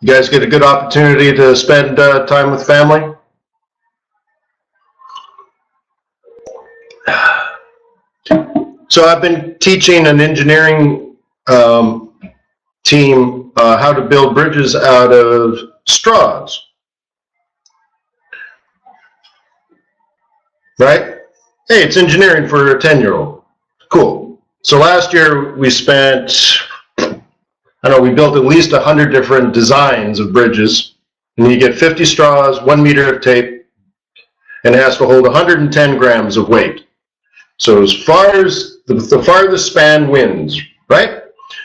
You guys get a good opportunity to spend time with family? So I've been teaching an engineering team how to build bridges out of straws. Right? Hey, it's engineering for a 10-year-old. Cool. So last year we spent, I don't know, we built at least 100 different designs of bridges. And you get 50 straws, 1 meter of tape, and it has to hold 110 grams of weight. So as far as the farthest span wins, right?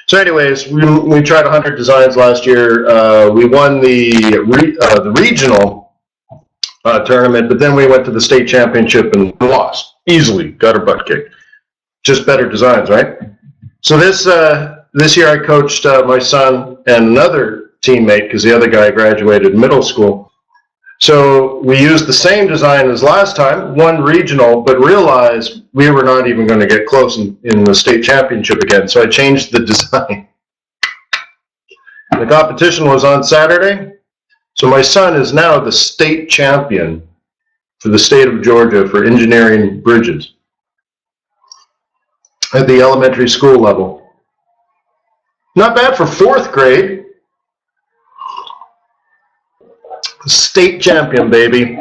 So anyways, we tried 100 designs last year. We won the regional tournament, but then we went to the state championship and lost easily, got our butt kicked. Just better designs, right? So this year I coached my son and another teammate, because the other guy graduated middle school. So we used the same design as last time, won regional, but realized we were not even going to get close in the state championship again. So I changed the design. The competition was on Saturday. So my son is now the state champion for the state of Georgia for engineering bridges at the elementary school level. Not bad for 4th grade. State champion, baby.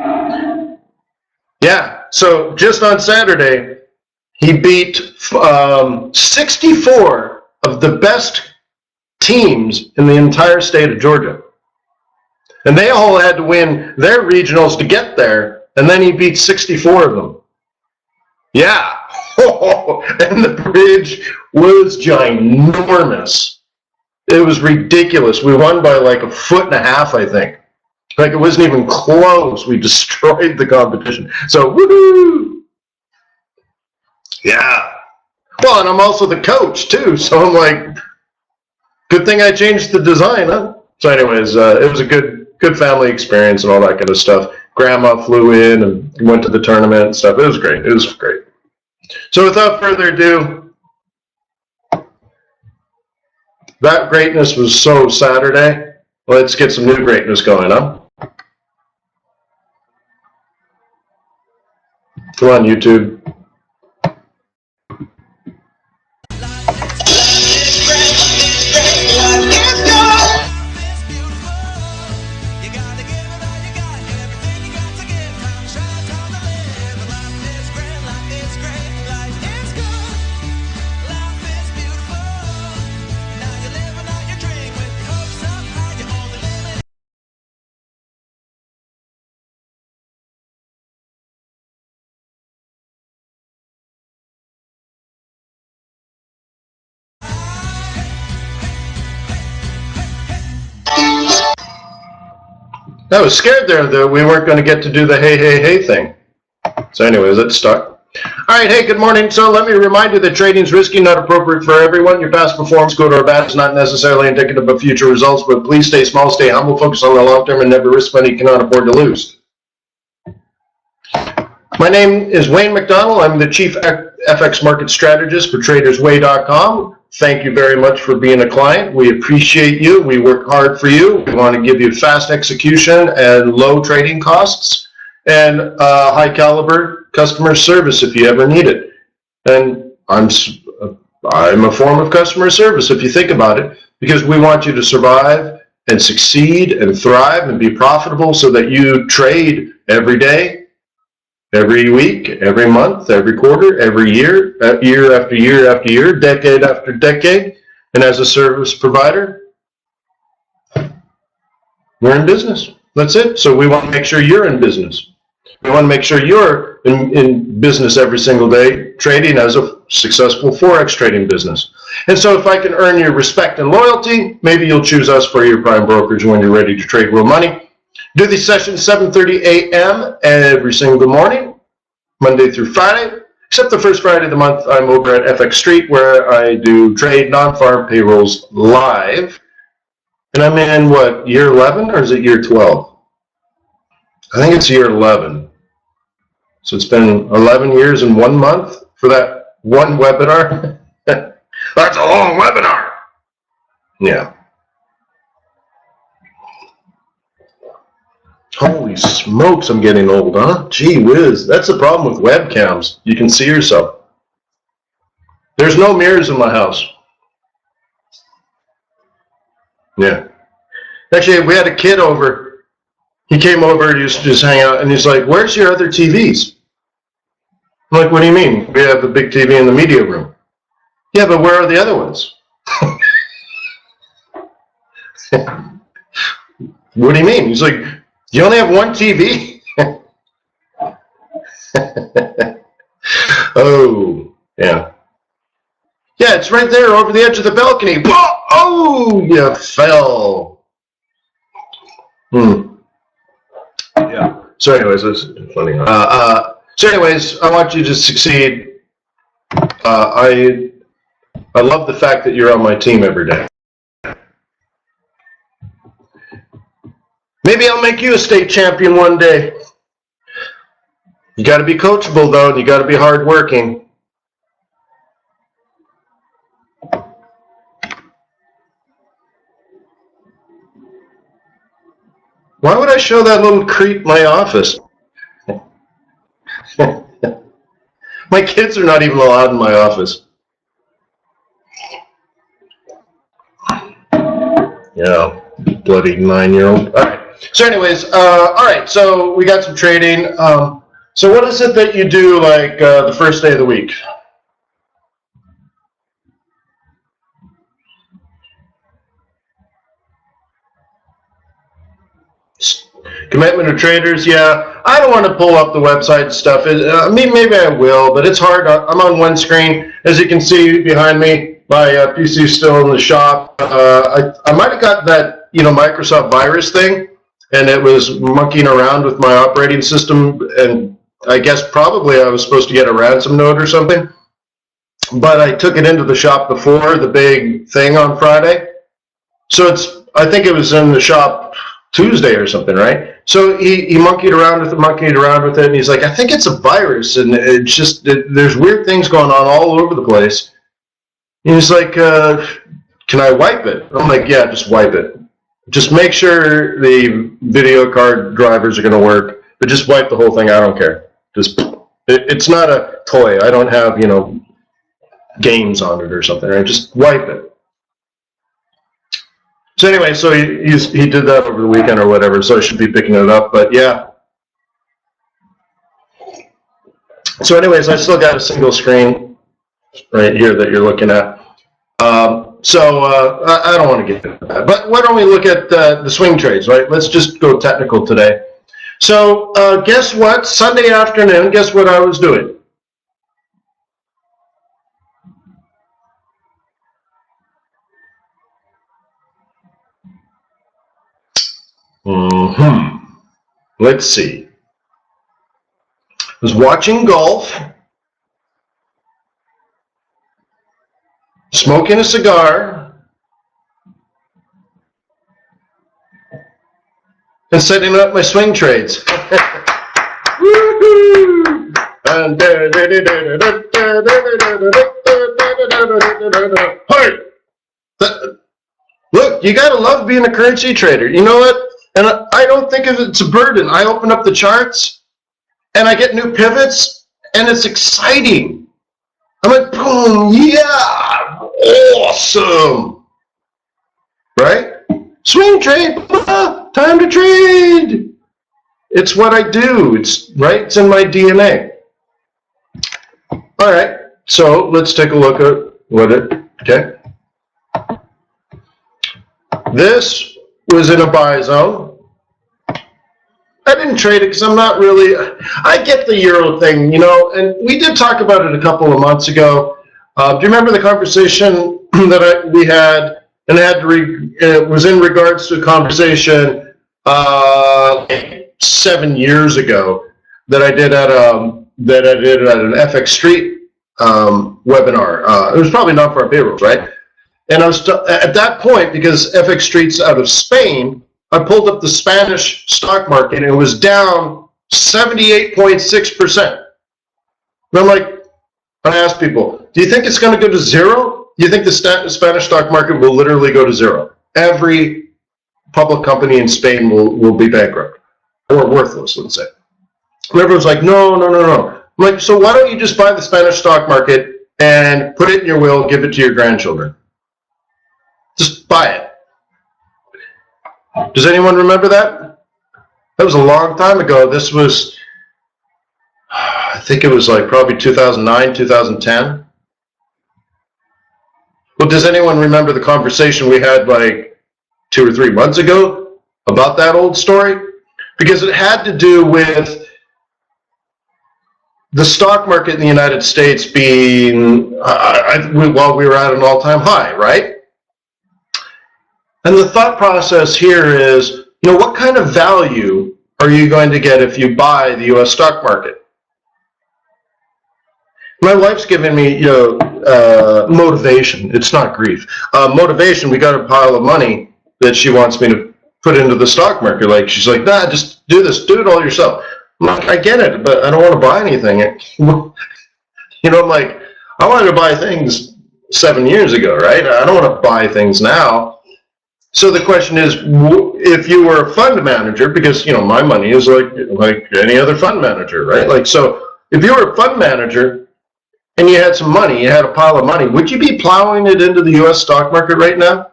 Yeah, so just on Saturday, he beat 64 of the best teams in the entire state of Georgia. And they all had to win their regionals to get there, and then he beat 64 of them. Yeah. And the bridge was ginormous. It was ridiculous. We won by like 1.5 feet, I think. Like, it wasn't even close. We destroyed the competition. So, woohoo! Yeah. Well, and I'm also the coach, too. So I'm like, good thing I changed the design, huh? So anyways, it was a good family experience and all that kind of stuff. Grandma flew in and went to the tournament and stuff. It was great. It was great. So without further ado, that greatness was so Saturday. Let's get some new greatness going, huh? Come on, YouTube. I was scared there that we weren't going to get to do the hey, hey, hey thing. So anyways, it stuck. All right, hey, good morning. So let me remind you that trading is risky, not appropriate for everyone. Your past performance, good or bad, is not necessarily indicative of future results, but please stay small, stay humble, focus on the long term, and never risk money you cannot afford to lose. My name is Wayne McDonell. I'm the Chief FX Market Strategist for TradersWay.com. Thank you very much for being a client. We appreciate you. We work hard for you. We want to give you fast execution and low trading costs and high caliber customer service if you ever need it. And I'm a form of customer service if you think about it, because we want you to survive and succeed and thrive and be profitable so that you trade every day, every week, every month, every quarter, every year, year after year after year, decade after decade. And as a service provider, we're in business. That's it. So we want to make sure you're in business. We want to make sure you're in business every single day, trading as a successful Forex trading business. And so if I can earn your respect and loyalty, maybe you'll choose us for your prime brokerage when you're ready to trade real money. Do these sessions 7:30 a.m. every single morning, Monday through Friday, except the first Friday of the month. I'm over at FX Street, where I do trade non-farm payrolls live. And I'm in, what, year 11 or is it year 12? I think it's year 11. So it's been 11 years and 1 month for that one webinar. That's a long webinar. Yeah. Holy smokes, I'm getting old, huh? Gee whiz. That's the problem with webcams. You can see yourself. There's no mirrors in my house. Yeah. Actually, we had a kid over. He came over and used to just hang out, and he's like, where's your other TVs? I'm like, what do you mean? We have a big TV in the media room. Yeah, but where are the other ones? What do you mean? He's like, you only have one TV? Oh, yeah. Yeah, it's right there over the edge of the balcony. Whoa! Oh, you fell. Yeah. So anyways, it's funny. So anyways, I want you to succeed. I love the fact that you're on my team every day. Maybe I'll make you a state champion one day. You got to be coachable, though, and you got to be hardworking. Why would I show that little creep my office? My kids are not even allowed in my office. Yeah, bloody 9-year-old. All right. So anyways, all right, so we got some trading. So what is it that you do like the first day of the week? Commitment of traders, yeah. I don't want to pull up the website stuff. I mean, maybe I will, but it's hard. I'm on one screen. As you can see behind me, my PC is still in the shop. I might have got that, Microsoft virus thing, and it was monkeying around with my operating system, and I guess probably I was supposed to get a ransom note or something. But I took it into the shop before the big thing on Friday. So I think it was in the shop Tuesday or something, right? So he monkeyed around with it, and he's like, I think it's a virus, and it's just, there's weird things going on all over the place. And he's like, can I wipe it? I'm like, yeah, just wipe it. Just make sure the video card drivers are going to work, but just wipe the whole thing. I don't care. It's not a toy. I don't have, games on it or something, right? Just wipe it. So anyway, so he did that over the weekend or whatever, so I should be picking it up, but yeah. So anyways, I still got a single screen right here that you're looking at. I don't want to get into that, but why don't we look at the swing trades, right? Let's just go technical today. So guess what? Sunday afternoon, guess what I was doing? Let's see. I was watching golf, smoking a cigar, and setting up my swing trades. Look, you gotta love being a currency trader. You know what? And I don't think of it as a burden. I open up the charts, and I get new pivots, and it's exciting. I'm like, boom, yeah, awesome, right? Swing trade, time to trade. It's what I do. It's right. It's in my DNA. All right. So let's take a look at what it. Okay. This was in a buy zone. I didn't trade it because I'm not really, I get the euro thing, and we did talk about it a couple of months ago. Do you remember the conversation that we had, and it was in regards to a conversation 7 years ago that I did at an FX Street webinar. It was probably not for our payrolls, right? And I was at that point, because FX Street's out of Spain, I pulled up the Spanish stock market, and it was down 78.6%. And I'm like, I asked people, do you think it's going to go to zero? Do you think the Spanish stock market will literally go to zero? Every public company in Spain will be bankrupt. or worthless, let's say. And everyone's like, no, no, no, no. I'm like, so why don't you just buy the Spanish stock market and put it in your will, give it to your grandchildren? Just buy it. Does anyone remember that? That was a long time ago. This was, I think it was like probably 2009, 2010. Well, does anyone remember the conversation we had like 2 or 3 months ago about that old story? Because it had to do with the stock market in the United States being, while we were at an all-time high, right? And the thought process here is, what kind of value are you going to get if you buy the U.S. stock market? My wife's giving me, motivation. It's not grief. Motivation. We got a pile of money that she wants me to put into the stock market. Like, she's like, nah, just do this. Do it all yourself. I'm like, I get it, but I don't want to buy anything. I'm like, I wanted to buy things 7 years ago, right? I don't want to buy things now. So the question is, if you were a fund manager, because, my money is like any other fund manager, right? Like, so if you were a fund manager and you had some money, you had a pile of money, would you be plowing it into the U.S. stock market right now?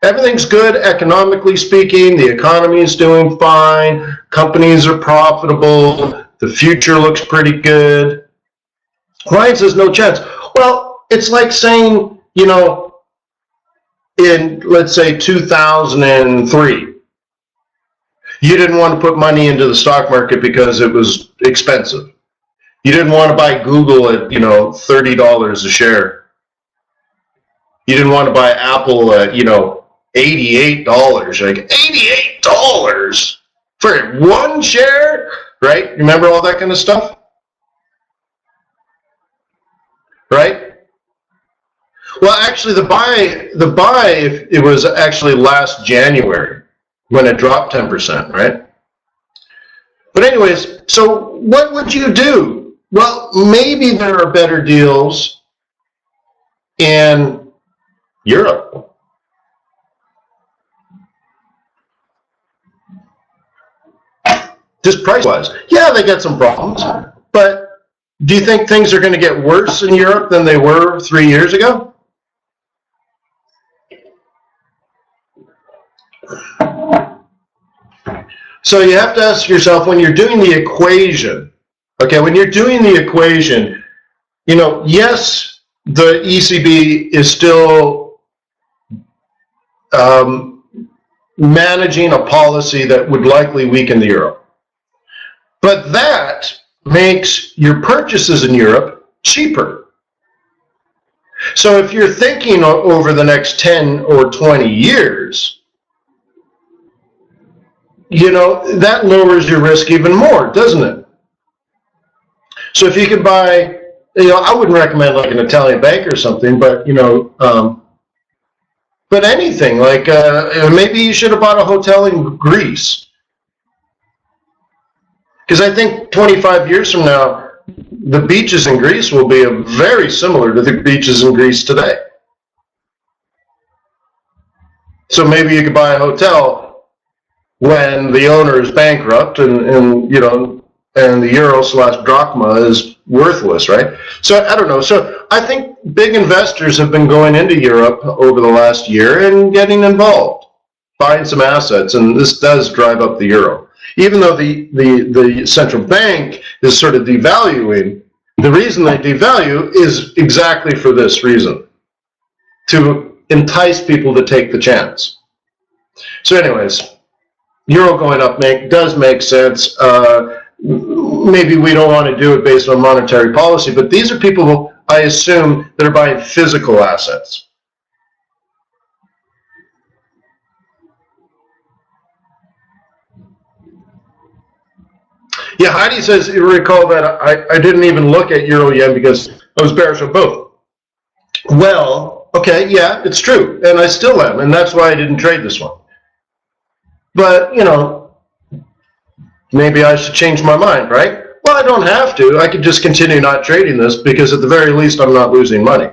Everything's good economically speaking. The economy is doing fine. Companies are profitable. The future looks pretty good. Ryan says no chance. Well, it's like saying, in, let's say, 2003, you didn't want to put money into the stock market because it was expensive. You didn't want to buy Google at, $30 a share. You didn't want to buy Apple at, $88. Like, $88 for one share, right? Remember all that kind of stuff? Right? Well, actually, the buy, it was actually last January when it dropped 10%, right? But anyways, so what would you do? Well, maybe there are better deals in Europe. Just price-wise. Yeah, they got some problems, but do you think things are going to get worse in Europe than they were 3 years ago? So you have to ask yourself, when you're doing the equation, okay, when you're doing the equation, yes, the ECB is still managing a policy that would likely weaken the euro. But that makes your purchases in Europe cheaper. So if you're thinking over the next 10 or 20 years, that lowers your risk even more, doesn't it? So if you can buy, I wouldn't recommend like an Italian bank or something, but, but anything, like maybe you should have bought a hotel in Greece. Because I think 25 years from now, the beaches in Greece will be very similar to the beaches in Greece today. So maybe you could buy a hotel when the owner is bankrupt and the euro/drachma is worthless, right? So I don't know. So I think big investors have been going into Europe over the last year and getting involved, buying some assets, and this does drive up the euro. Even though the central bank is sort of devaluing, the reason they devalue is exactly for this reason, to entice people to take the chance. So anyways, euro going up does make sense. Maybe we don't want to do it based on monetary policy, but these are people who, I assume, that are buying physical assets. Yeah, Heidi says, you recall that I didn't even look at euro yen because I was bearish on both. Well, okay, yeah, it's true, and I still am, and that's why I didn't trade this one. But, maybe I should change my mind, right? Well, I don't have to. I could just continue not trading this because at the very least I'm not losing money.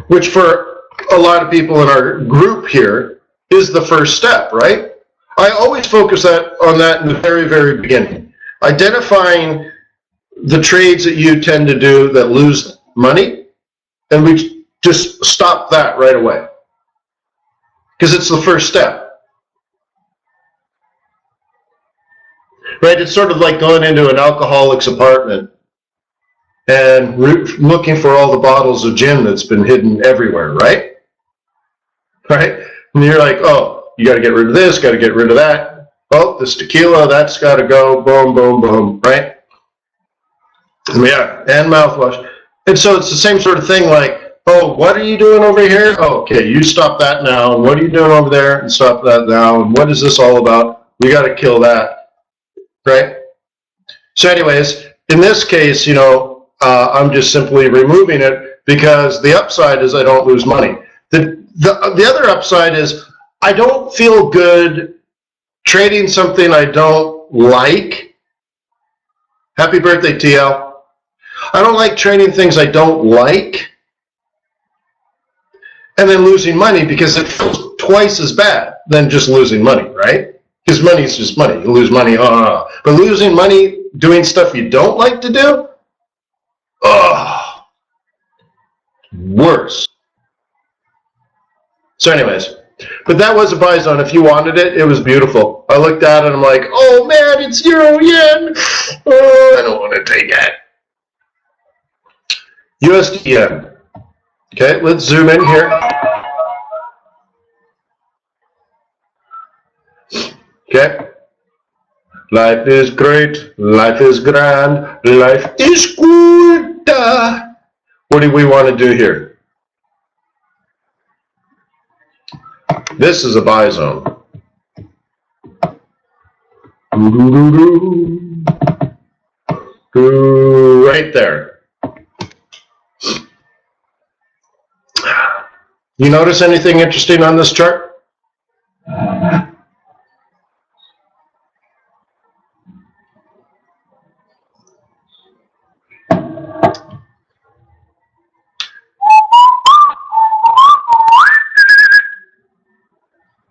Which for a lot of people in our group here is the first step, right? I always focus on that in the very, very beginning. Identifying the trades that you tend to do that lose money, and we just stop that right away. Because it's the first step. Right? It's sort of like going into an alcoholic's apartment and looking for all the bottles of gin that's been hidden everywhere, right? Right? And you're like, oh, you got to get rid of this, got to get rid of that. Oh, this tequila, that's got to go. Boom, boom, boom, right? Yeah, and mouthwash. And so it's the same sort of thing like, oh, what are you doing over here? Oh, okay, you stop that now. What are you doing over there? And stop that now. And what is this all about? We got to kill that, right? So anyways, in this case, I'm just simply removing it because the upside is I don't lose money. The other upside is I don't feel good trading something I don't like. Happy birthday, TL. I don't like trading things I don't like and then losing money because it feels twice as bad than just losing money, right? Because money is just money. You lose money, but losing money doing stuff you don't like to do, worse. So anyways, but that was a buy zone. If you wanted it, it was beautiful. I looked at it and I'm like, oh man, it's euro yen. Oh, I don't want to take it. USD yen. Okay, let's zoom in here. Okay. Life is great. Life is grand. Life is good. What do we want to do here? This is a buy zone. Right there. You notice anything interesting on this chart?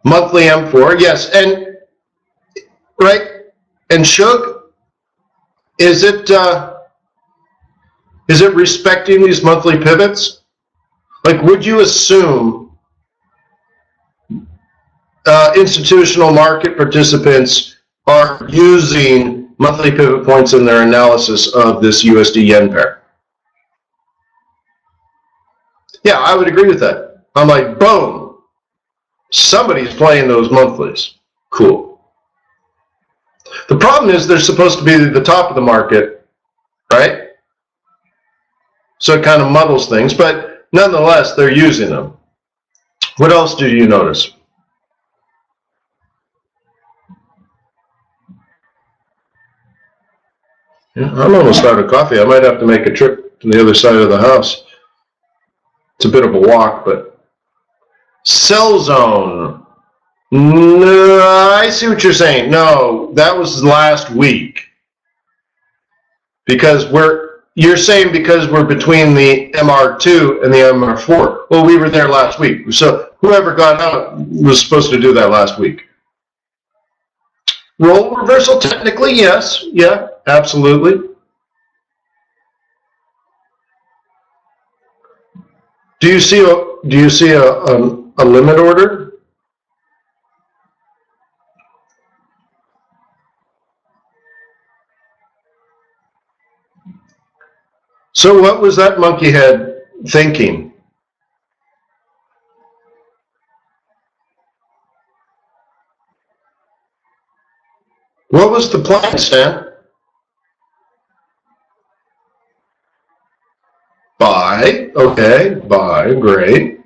Monthly M4, yes, and right, and Shug, is it respecting these monthly pivots? Like, would you assume institutional market participants are using monthly pivot points in their analysis of this USD yen pair? Yeah, I would agree with that. I'm like, boom. Somebody's playing those monthlies. Cool. The problem is they're supposed to be the top of the market, right? So it kind of muddles things, but nonetheless, they're using them. What else do you notice? Yeah, I'm almost out of coffee. I might have to make a trip to the other side of the house. It's a bit of a walk, but sell zone. No, I see what you're saying. No, that was last week. Because you're saying because we're between the MR2 and the MR4. Well, we were there last week. So whoever got out was supposed to do that last week. Role reversal, technically, yes. Yeah, absolutely. Do you see a limit order? So what was that monkey head thinking? What was the plan, Stan? Buy, okay, buy, great.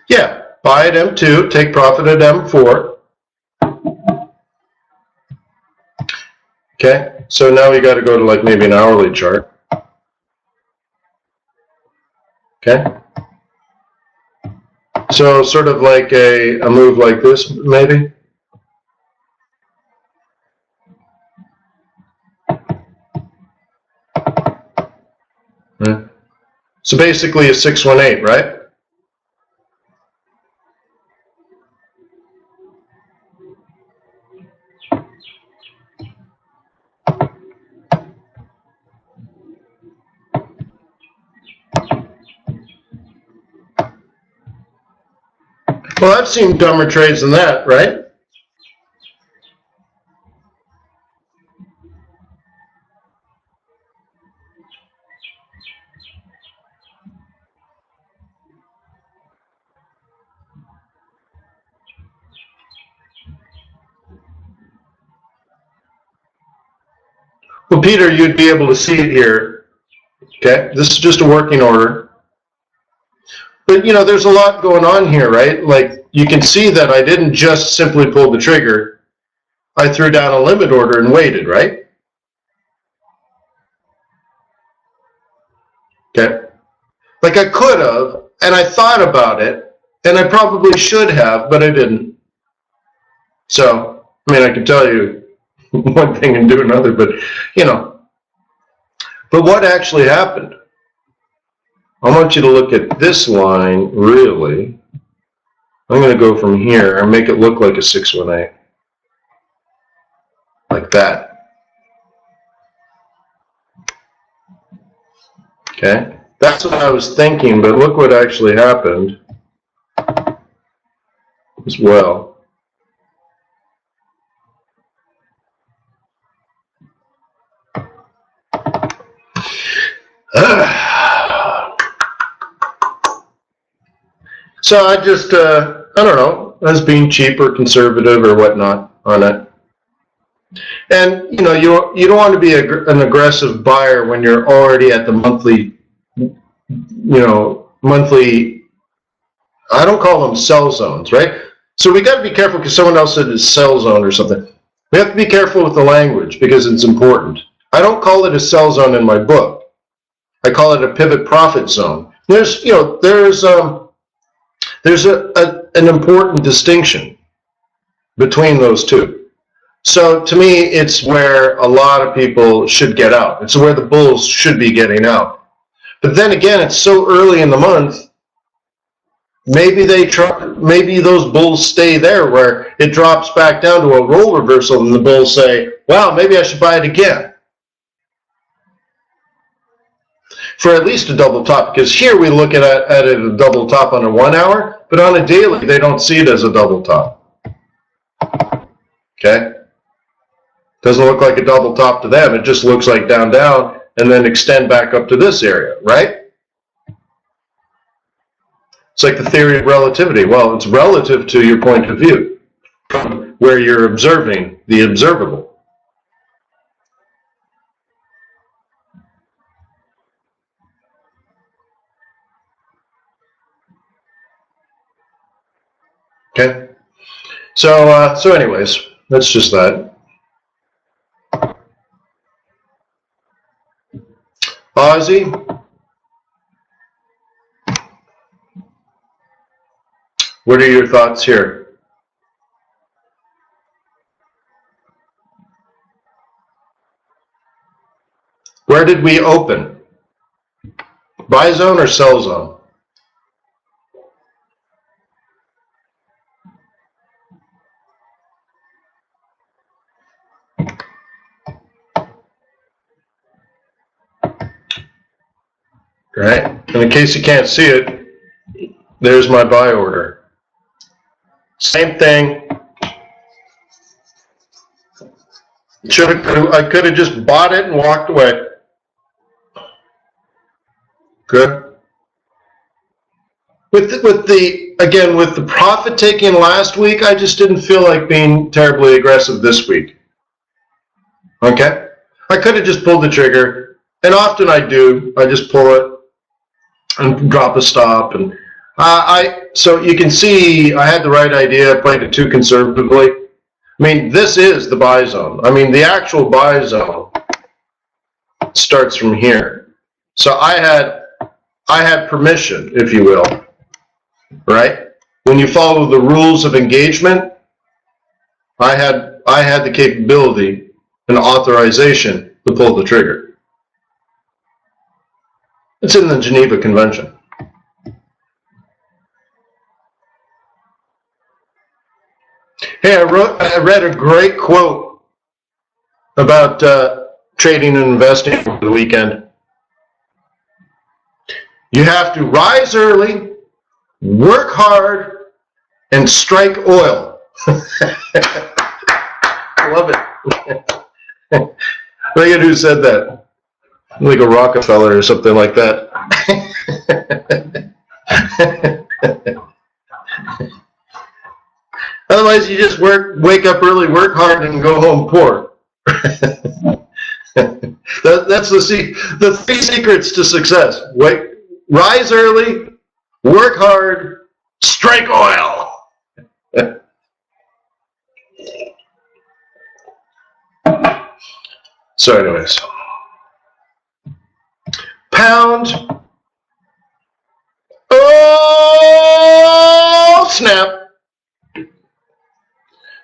Yeah, buy at M2, take profit at M4. Okay, so now we got to go to like maybe an hourly chart. Okay. So sort of like a move like this, maybe. So basically a 618, right? Well, I've seen dumber trades than that, right? Well, Peter, you'd be able to see it here. Okay, this is just a working order. But, you know, there's a lot going on here, right? Like, you can see that I didn't just simply pull the trigger. I threw down a limit order and waited, right? Okay. Like, I could have, and I thought about it, and I probably should have, but I didn't. So, I mean, I can tell you one thing and do another, but, you know. But what actually happened? I want you to look at this line, really. I'm going to go from here and make it look like a 618. Like that. Okay? That's what I was thinking, but look what actually happened as well. So I just, I don't know, I was being cheap or conservative or whatnot on it. And, you know, you don't want to be an aggressive buyer when you're already at the monthly, you know, I don't call them sell zones, right? So we got to be careful because someone else said it's sell zone or something. We have to be careful with the language because it's important. I don't call it a sell zone in my book. I call it a pivot profit zone. There's, you know, there's an important distinction between those two. So to me, it's where a lot of people should get out. It's where the bulls should be getting out. But then again, it's so early in the month. Maybe maybe those bulls stay there where it drops back down to a roll reversal, and the bulls say, "Wow, maybe I should buy it again." For at least a double top, because here we look at it as a double top on a 1 hour, but on a daily, they don't see it as a double top. Okay? Doesn't look like a double top to them. It just looks like down, down, and then extend back up to this area, right? It's like the theory of relativity. Well, it's relative to your point of view, where you're observing the observable. Okay? So anyways, that's just that. Aussie, what are your thoughts here? Where did we open? Buy zone or sell zone? Right? And in case you can't see it, there's my buy order. Same thing. I could have just bought it and walked away. Good. With the profit taking last week, I just didn't feel like being terribly aggressive this week. Okay? I could have just pulled the trigger, and often I do. I just pull it and drop a stop, and so you can see I had the right idea. I played it too conservatively. I mean, this is the buy zone. I mean, the actual buy zone starts from here. So I had permission, if you will, right? When you follow the rules of engagement, I had the capability and authorization to pull the trigger. It's in the Geneva Convention. Hey, I read a great quote about trading and investing over the weekend. You have to rise early, work hard, and strike oil. I love it. I forget who said that. Like a Rockefeller or something like that. Otherwise, you just wake up early, work hard, and go home poor. That's the three secrets to success. Rise early, work hard, strike oil. So anyways, pound. Oh, snap.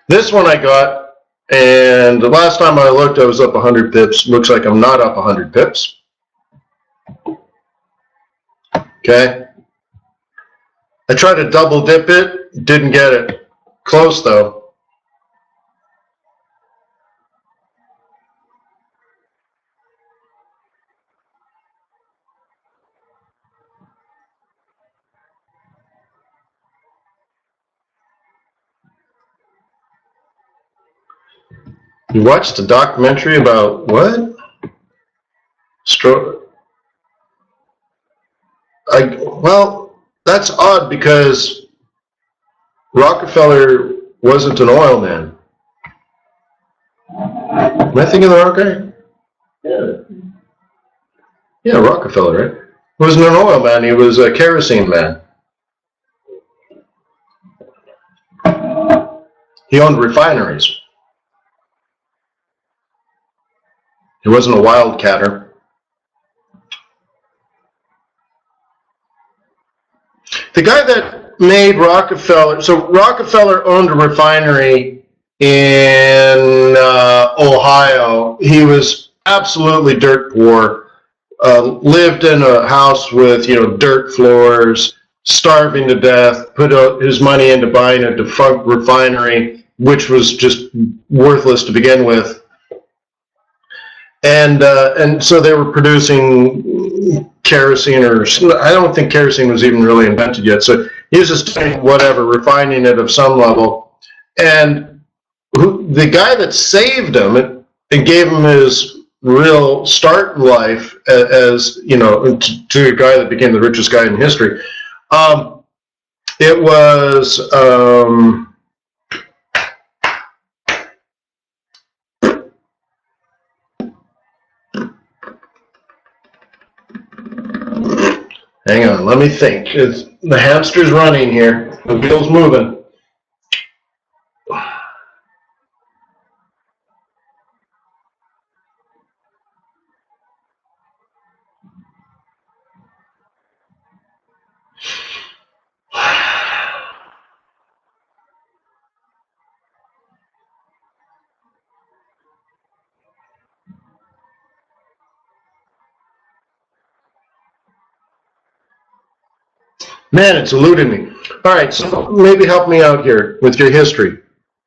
This one I got, and the last time I looked, I was up 100 pips. Looks like I'm not up 100 pips. Okay. I tried to double dip it, didn't get it. Close though. You watched a documentary about what? Well, that's odd because Rockefeller wasn't an oil man. Am I thinking of the wrong guy? Yeah. Yeah, Rockefeller, right? He wasn't an oil man, he was a kerosene man. He owned refineries. He wasn't a wildcatter. The guy that made Rockefeller, so Rockefeller owned a refinery in Ohio. He was absolutely dirt poor, lived in a house with, dirt floors, starving to death, put his money into buying a defunct refinery, which was just worthless to begin with. And so they were producing kerosene, or I don't think kerosene was even really invented yet. So he was just doing whatever, refining it of some level. And the guy that saved him and gave him his real start in life as to a guy that became the richest guy in history. It was hang on, let me think. The hamster's running here. The wheel's moving. Man, it's eluding me. All right, so maybe help me out here with your history.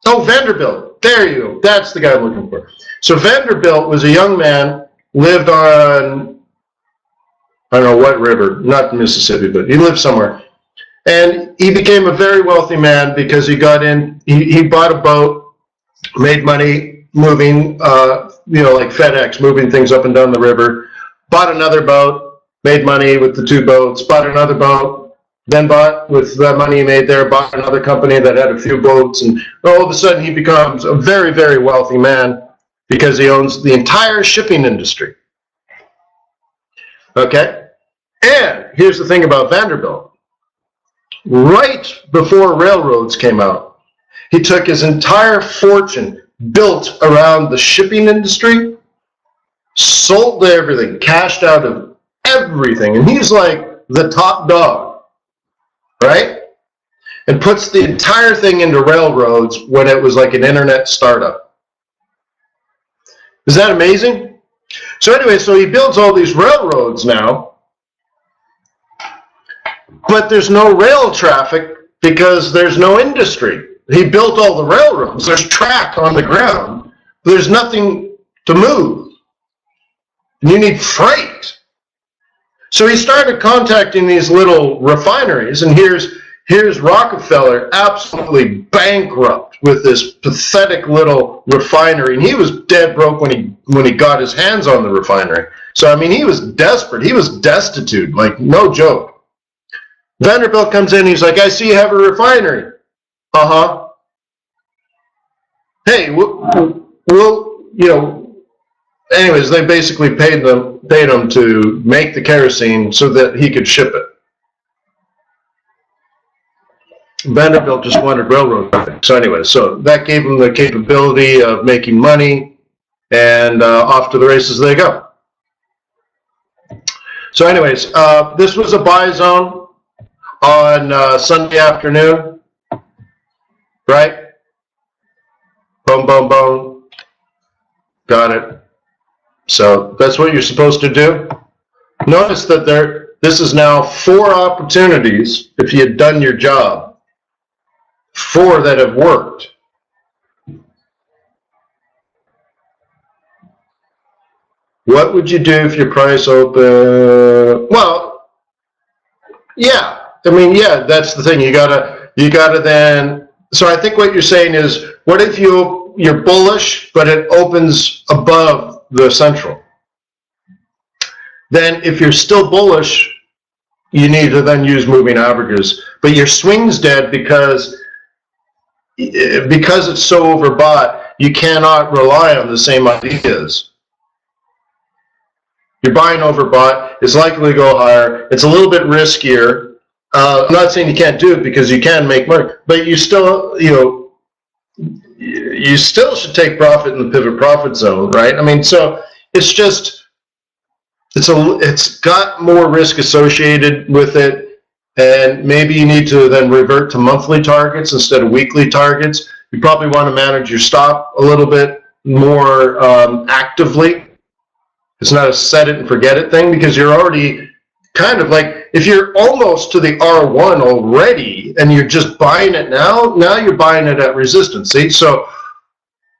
Oh, Vanderbilt. There you go. That's the guy I'm looking for. So Vanderbilt was a young man, lived on, I don't know what river, not Mississippi, but he lived somewhere. And he became a very wealthy man because he got in, he bought a boat, made money moving, like FedEx, moving things up and down the river, bought another boat, made money with the two boats, bought another boat, then bought, with the money he made there, bought another company that had a few boats, and all of a sudden he becomes a very, very wealthy man because he owns the entire shipping industry. Okay? And here's the thing about Vanderbilt. Right before railroads came out, he took his entire fortune built around the shipping industry, sold everything, cashed out of everything, and he's like the top dog. Right? And puts the entire thing into railroads when it was like an internet startup. Is that amazing? So anyway, so he builds all these railroads now, but there's no rail traffic because there's no industry. He built all the railroads. There's track on the ground. There's nothing to move. You need freight. So he started contacting these little refineries, and here's Here's Rockefeller absolutely bankrupt with this pathetic little refinery, and he was dead broke when he got his hands on the refinery. So I mean, he was desperate. He was destitute, like no joke. Vanderbilt comes in. He's like, "I see you have a refinery." Uh-huh. Hey, we'll Anyways, they basically paid him to make the kerosene so that he could ship it. Vanderbilt just wanted railroad traffic. So anyway, so that gave him the capability of making money, and off to the races they go. So anyways, this was a buy zone on Sunday afternoon, right? Boom, boom, boom. Got it. So that's what you're supposed to do. Notice that this is now 4 opportunities, if you had done your job. 4 that have worked. What would you do if your price open? Well, yeah. I mean, yeah, that's the thing. You gotta then. So I think what you're saying is, what if you're bullish, but it opens above the central? Then if you're still bullish, you need to then use moving averages. But your swing's dead because it's so overbought, you cannot rely on the same ideas. You're buying overbought, it's likely to go higher, it's a little bit riskier. I'm not saying you can't do it because you can make money, but you still, you still should take profit in the pivot profit zone, right? I mean, so it's just, it's got more risk associated with it. And maybe you need to then revert to monthly targets instead of weekly targets. You probably want to manage your stop a little bit more actively. It's not a set it and forget it thing, because you're already kind of like, if you're almost to the R1 already and you're just buying it now you're buying it at resistance. See? So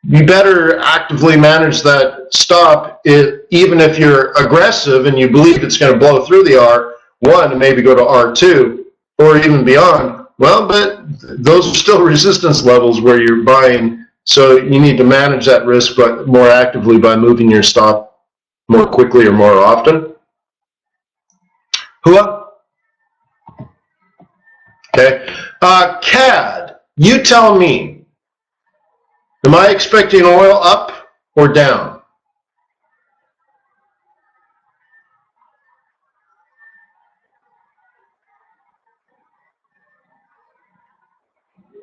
you better actively manage that stop, even if you're aggressive and you believe it's going to blow through the R1 and maybe go to R2 or even beyond. Well, but those are still resistance levels where you're buying, so you need to manage that risk but more actively by moving your stop more quickly or more often. Hua? Okay. CAD, you tell me, am I expecting oil up or down?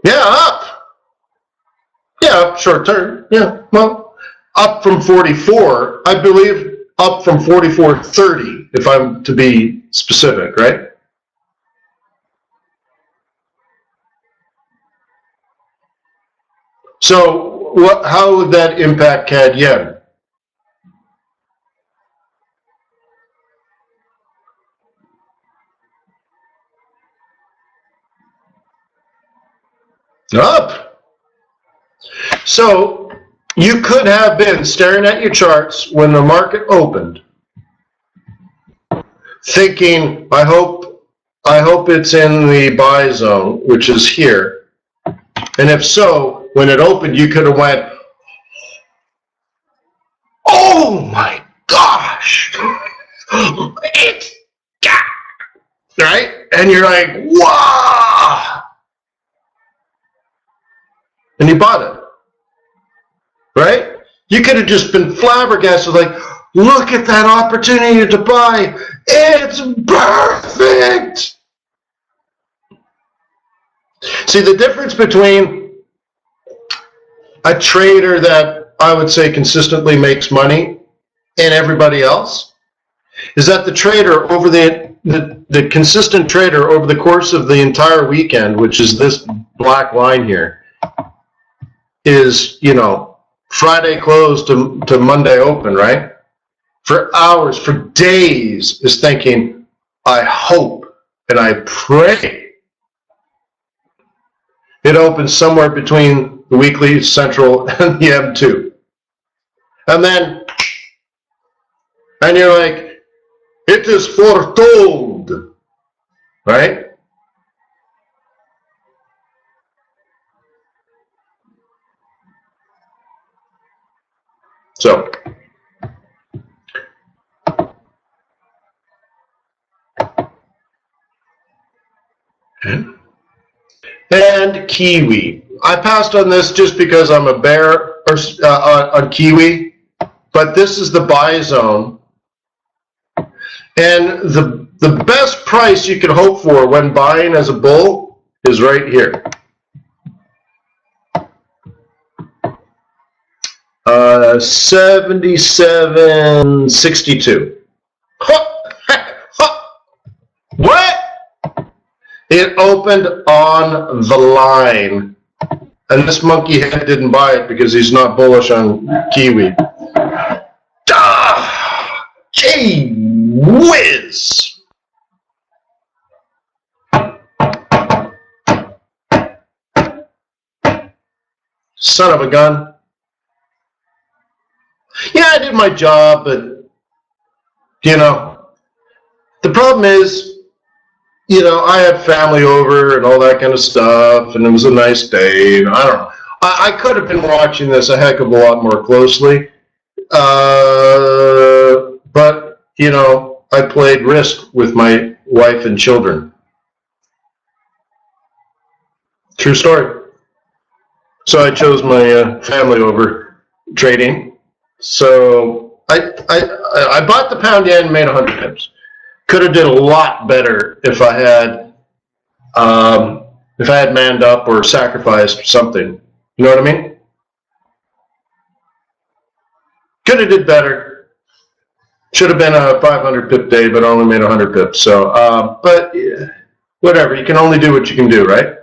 Yeah, up. Yeah, short term. Yeah, well, up from 44. I believe up from 44.30, if I'm to be specific, right? So how would that impact CAD yen? Up. So you could have been staring at your charts when the market opened, thinking, I hope it's in the buy zone, which is here. And if so, when it opened, you could have went, oh my gosh, it's right? And you're like, wow. And you bought it, right? You could have just been flabbergasted, like, look at that opportunity to buy. It's perfect. See, the difference between a trader that I would say consistently makes money and everybody else is that the trader over the consistent trader over the course of the entire weekend, which is this black line here, is, Friday close to Monday open, right? For hours, for days, is thinking, I hope and I pray it opens somewhere between the weekly central and the M2. And you're like, it is foretold, right? So, and Kiwi. I passed on this just because I'm a bear on Kiwi, but this is the buy zone. And the best price you can hope for when buying as a bull is right here. 77.62. What? It opened on the line. And this monkey head didn't buy it because he's not bullish on Kiwi. Gee whiz! Son of a gun. Yeah, I did my job, but, you know, the problem is, you know, I had family over and all that kind of stuff, and it was a nice day, and I don't know. I could have been watching this a heck of a lot more closely, but, you know, I played Risk with my wife and children. True story. So I chose my family over trading. So I bought the pound yen and made 100 pips. Could have did a lot better if I had manned up or sacrificed something. You know what I mean? Could have did better. Should have been a 500 pip day, but only made 100 pips. So, but whatever. You can only do what you can do, right?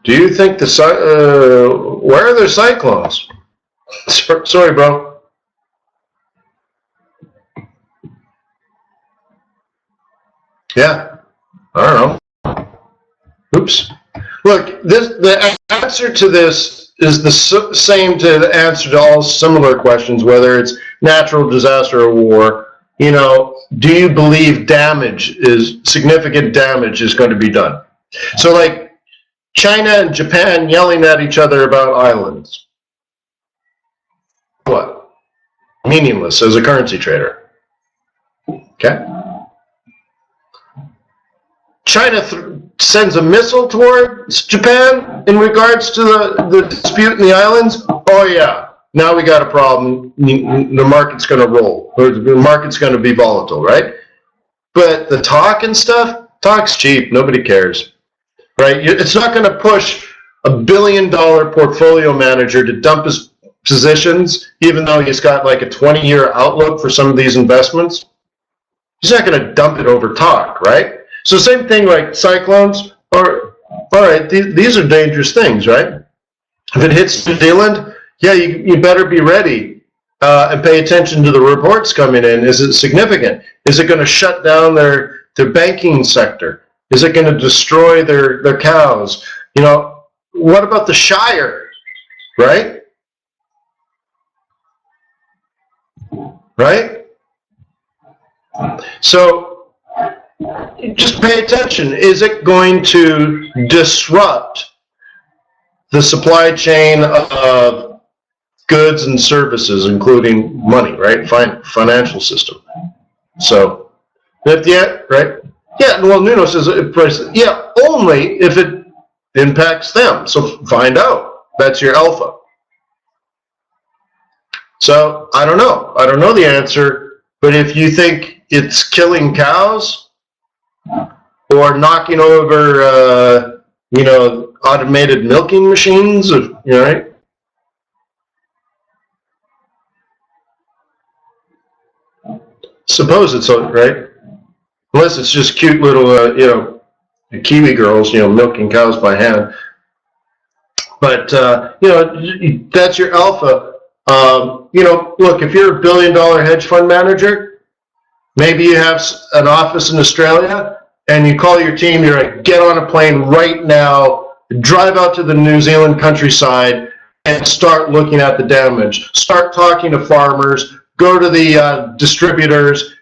Do you think where are the cyclones? Sorry, bro. Yeah, I don't know. Oops. Look, the answer to this is the same to the answer to all similar questions, whether it's natural disaster or war. You know, do you believe significant damage is going to be done? So, like, China and Japan yelling at each other about islands. What? Meaningless as a currency trader. Okay? China sends a missile towards Japan in regards to the dispute in the islands. Oh, yeah. Now we got a problem. The market's going to roll. Or the market's going to be volatile, right? But the talk and stuff, talk's cheap. Nobody cares. Right? It's not going to push a $1 billion portfolio manager to dump his positions, even though he's got like a 20-year outlook for some of these investments. He's not going to dump it over talk, right? So same thing like cyclones. All right, these are dangerous things, right? If it hits New Zealand, yeah, you better be ready and pay attention to the reports coming in. Is it significant? Is it going to shut down their banking sector? Is it going to destroy their cows? You know, what about the Shire, right? Right? So just pay attention. Is it going to disrupt the supply chain of goods and services, including money, right? Financial system. So, right? Yeah, well, Nuno says, yeah, only if it impacts them. So find out. That's your alpha. So I don't know. I don't know the answer. But if you think it's killing cows or knocking over, you know, automated milking machines, right? Suppose it's right. Unless it's just cute little, you know, Kiwi girls, you know, milking cows by hand. But, you know, that's your alpha. You know, look, if you're a $1 billion hedge fund manager, maybe you have an office in Australia, and you call your team, you're like, get on a plane right now, drive out to the New Zealand countryside, and start looking at the damage. Start talking to farmers, go to the distributors,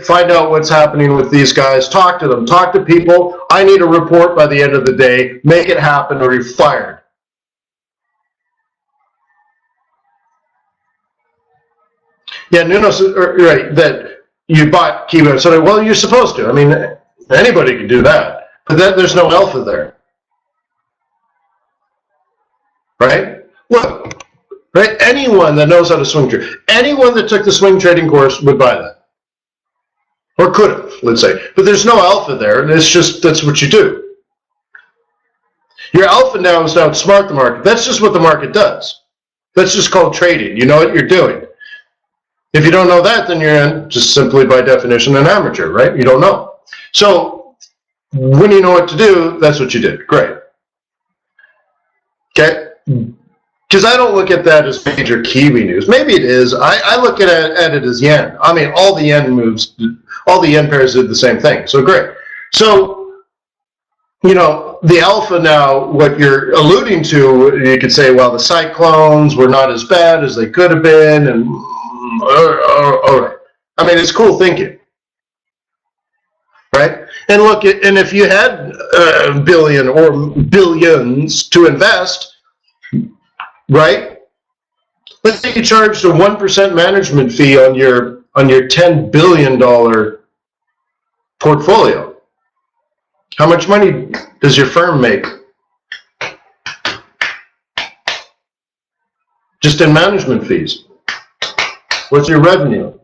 find out what's happening with these guys, talk to them, talk to people. I need a report by the end of the day, make it happen or you're fired. Yeah, Nuno, right, that you bought Kiwi. So, well, you're supposed to. I mean, anybody can do that. But there's no alpha there. Right? Look, right? Anyone that knows how to swing trade, anyone that took the swing trading course would buy that. Or could have, let's say. But there's no alpha there. It's just, that's what you do. Your alpha now is to outsmart the market. That's just what the market does. That's just called trading. You know what you're doing. If you don't know that, then you're just simply by definition an amateur, right? You don't know. So when you know what to do, that's what you did. Great. Okay? Because I don't look at that as major Kiwi news. Maybe it is. I look at it as yen. I mean, all the yen moves, all the yen pairs did the same thing. So great. So, you know, the alpha now, what you're alluding to, you could say, well, the cyclones were not as bad as they could have been, and all right. I mean, it's cool thinking, right? And look, and if you had a billion or billions to invest, right? Let's say you charged a 1% management fee on your $10 billion portfolio. How much money does your firm make? Just in management fees. What's your revenue?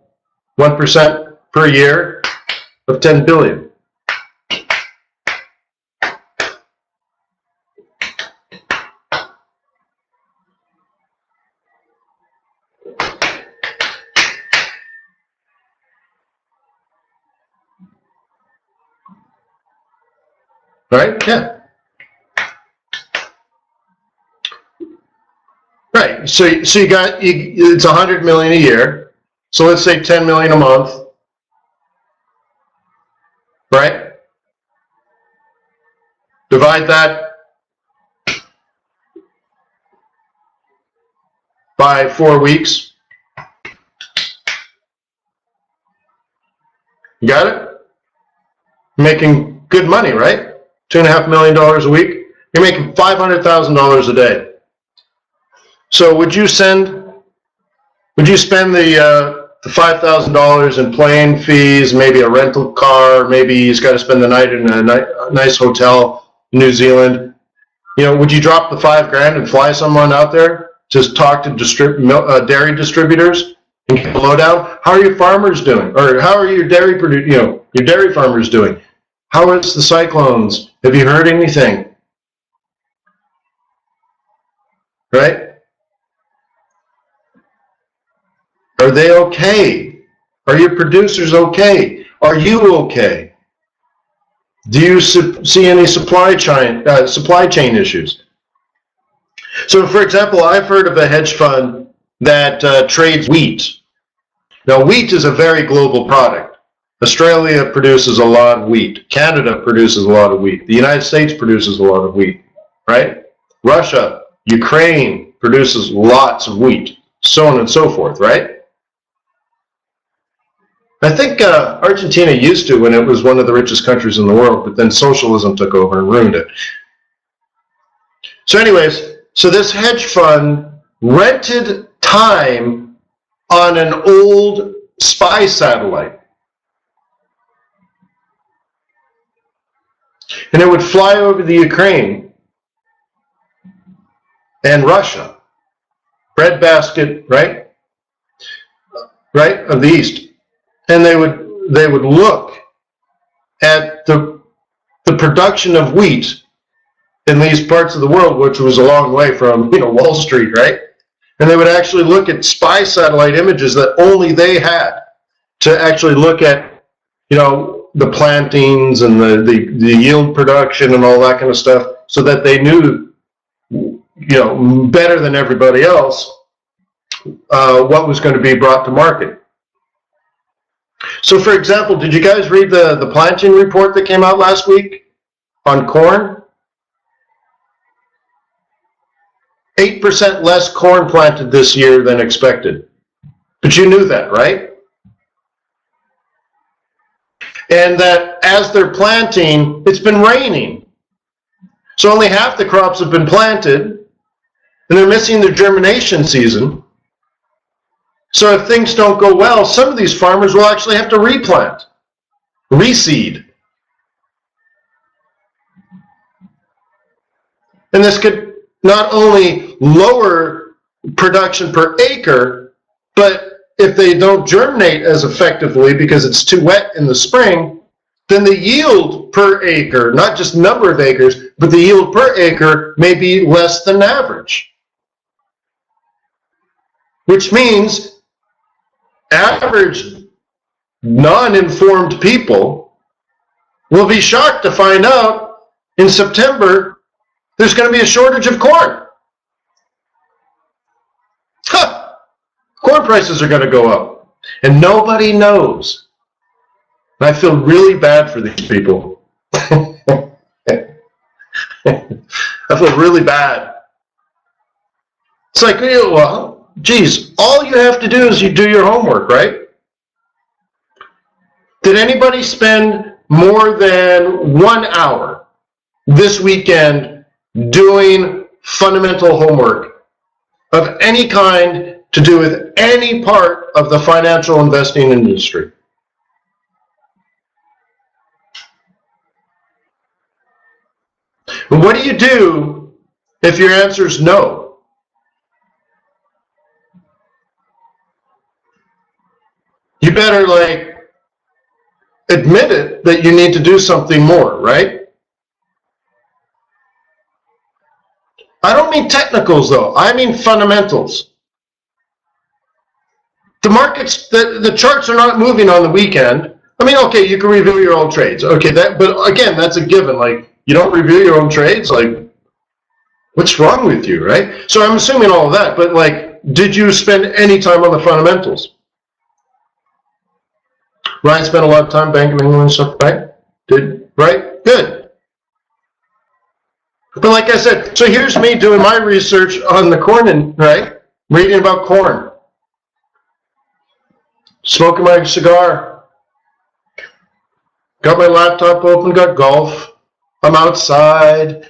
1% per year of 10 billion. Right? Yeah. Right. So you got, it's 100 million a year. So let's say 10 million a month. Right? Divide that by 4 weeks. You got it? Making good money, right? $2.5 million a week. You're making $500,000 a day. So would you spend the $5,000 in plane fees, maybe a rental car, maybe he's got to spend the night in a nice hotel in New Zealand? You know, would you drop the $5,000 and fly someone out there to talk to dairy distributors and get the lowdown? How are your farmers doing? Or how are your your dairy farmers doing? How is the cyclones? Have you heard anything? Right? Are they okay? Are your producers okay? Are you okay? Do you see any supply chain issues? So, for example, I've heard of a hedge fund that trades wheat. Now, wheat is a very global product. Australia produces a lot of wheat. Canada produces a lot of wheat. The United States produces a lot of wheat, right? Russia, Ukraine produces lots of wheat, so on and so forth, right? I think Argentina used to when it was one of the richest countries in the world, but then socialism took over and ruined it. So anyways, so this hedge fund rented time on an old spy satellite. And it would fly over the Ukraine and Russia, breadbasket, right? Right, of the East. And they would look at the production of wheat in these parts of the world, which was a long way from Wall Street, right? And they would actually look at spy satellite images that only they had to actually look at, the plantings and the yield production and all that kind of stuff, so that they knew, better than everybody else, what was going to be brought to market. So, for example, did you guys read the planting report that came out last week on corn? 8% less corn planted this year than expected. But you knew that, right? And that as they're planting, it's been raining. So only half the crops have been planted, and they're missing their germination season. So if things don't go well, some of these farmers will actually have to replant, reseed. And this could not only lower production per acre, but if they don't germinate as effectively because it's too wet in the spring, then the yield per acre, not just number of acres, but the yield per acre may be less than average. Which means average non-informed people will be shocked to find out in September there's going to be a shortage of corn. Huh. Corn prices are going to go up. And nobody knows. And I feel really bad for these people. I feel really bad. It's like, well, geez, all you have to do is you do your homework, right? Did anybody spend more than 1 hour this weekend doing fundamental homework of any kind to do with any part of the financial investing industry? And what do you do if your answer is no? You better admit it that you need to do something more, right? I don't mean technicals though, I mean fundamentals. The markets, the charts are not moving on the weekend. I mean, okay, you can review your own trades. Okay, but again, that's a given. You don't review your own trades? What's wrong with you, right? So I'm assuming all of that, but did you spend any time on the fundamentals? Ryan spent a lot of time Bank of England and stuff, right? Right? Good. But like I said, so here's me doing my research on the corn, right? Reading about corn. Smoking my cigar. Got my laptop open, got golf. I'm outside.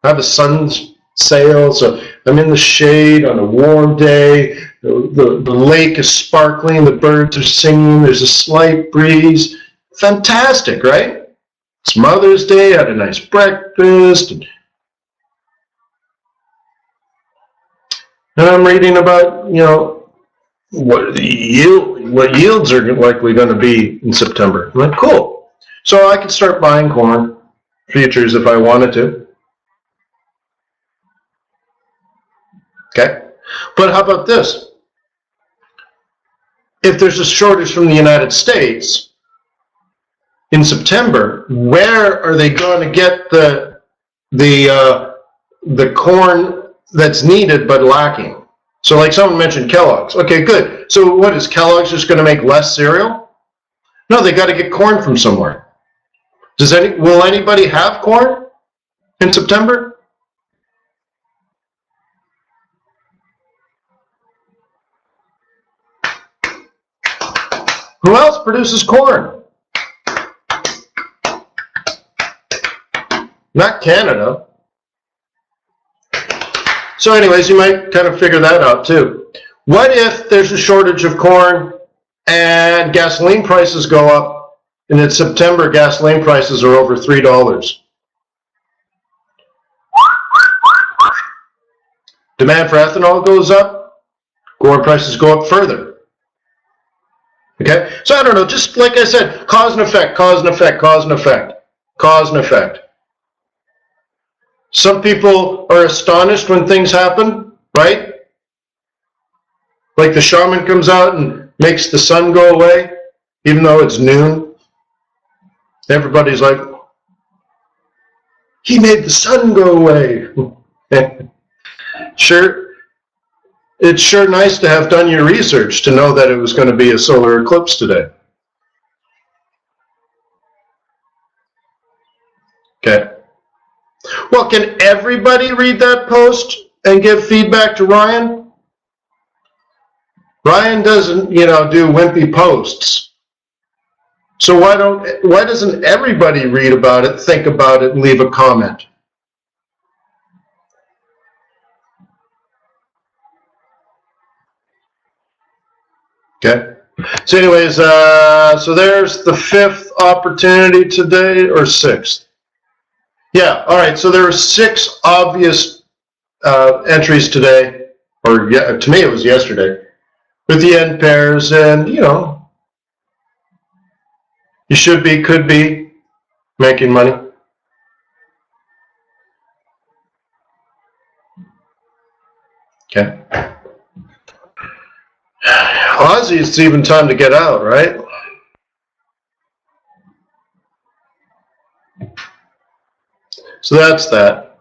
I have a sun's sail, so I'm in the shade on a warm day. The lake is sparkling, the birds are singing, there's a slight breeze. Fantastic, right? It's Mother's Day, I had a nice breakfast. And I'm reading about, what yields are likely going to be in September. I'm like, cool. So I could start buying corn futures if I wanted to. Okay? But how about this? If there's a shortage from the United States in September, where are they going to get the corn that's needed but lacking? So like someone mentioned Kellogg's. Okay, good. So what, is Kellogg's just going to make less cereal? No, they got to get corn from somewhere. Will anybody have corn in September? Who else produces corn? Not Canada. So anyways, you might kind of figure that out too. What if there's a shortage of corn and gasoline prices go up, and in September gasoline prices are over $3? Demand for ethanol goes up, corn prices go up further. Okay, so I don't know, just like I said, cause and effect, cause and effect, cause and effect, cause and effect. Some people are astonished when things happen, right? Like the shaman comes out and makes the sun go away, even though it's noon. Everybody's like, he made the sun go away. Sure. It's sure nice to have done your research to know that it was going to be a solar eclipse today. Okay. Well, can everybody read that post and give feedback to Ryan? Ryan doesn't, do wimpy posts. So why doesn't everybody read about it, think about it, and leave a comment? Okay. So anyways, so there's the 5th opportunity today, or 6th. Yeah, all right, so there were 6 obvious entries today, or yeah, to me it was yesterday, with the end pairs, and you know, you should be, could be making money. Okay. Aussie, it's even time to get out, right? So that's that.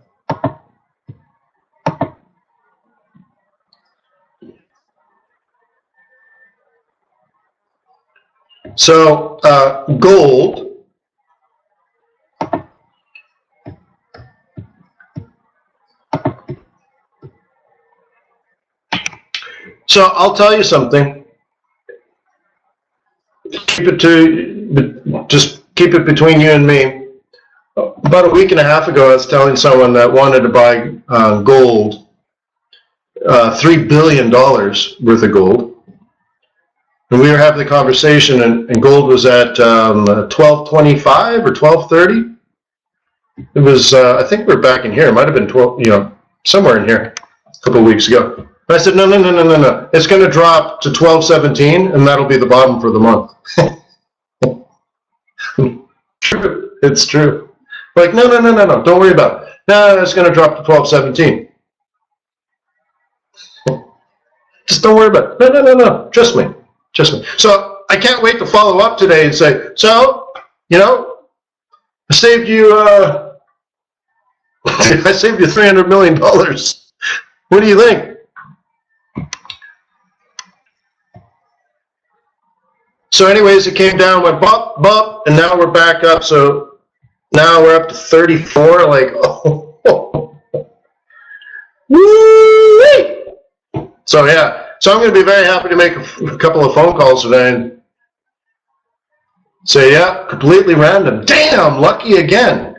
So gold. So I'll tell you something. Just keep it between you and me. About a week and a half ago, I was telling someone that wanted to buy gold, $3 billion worth of gold. And we were having the conversation, and gold was at 1225 or 1230. It was, I think we're back in here. It might have been 12, you know, somewhere in here a couple of weeks ago. And I said, no. It's going to drop to 1217, and that'll be the bottom for the month. True. It's true. Like, no. Don't worry about it. No, it's going to drop to 1217. Just don't worry about it. No. Trust me. So I can't wait to follow up today and say, so, you know, I saved you $300 million. What do you think? So anyways, it came down, went bump, and now we're back up. So now we're up to 34. Like, oh. Woo-wee! So yeah. So I'm going to be very happy to make a couple of phone calls today and say, yeah, completely random. Damn, lucky again.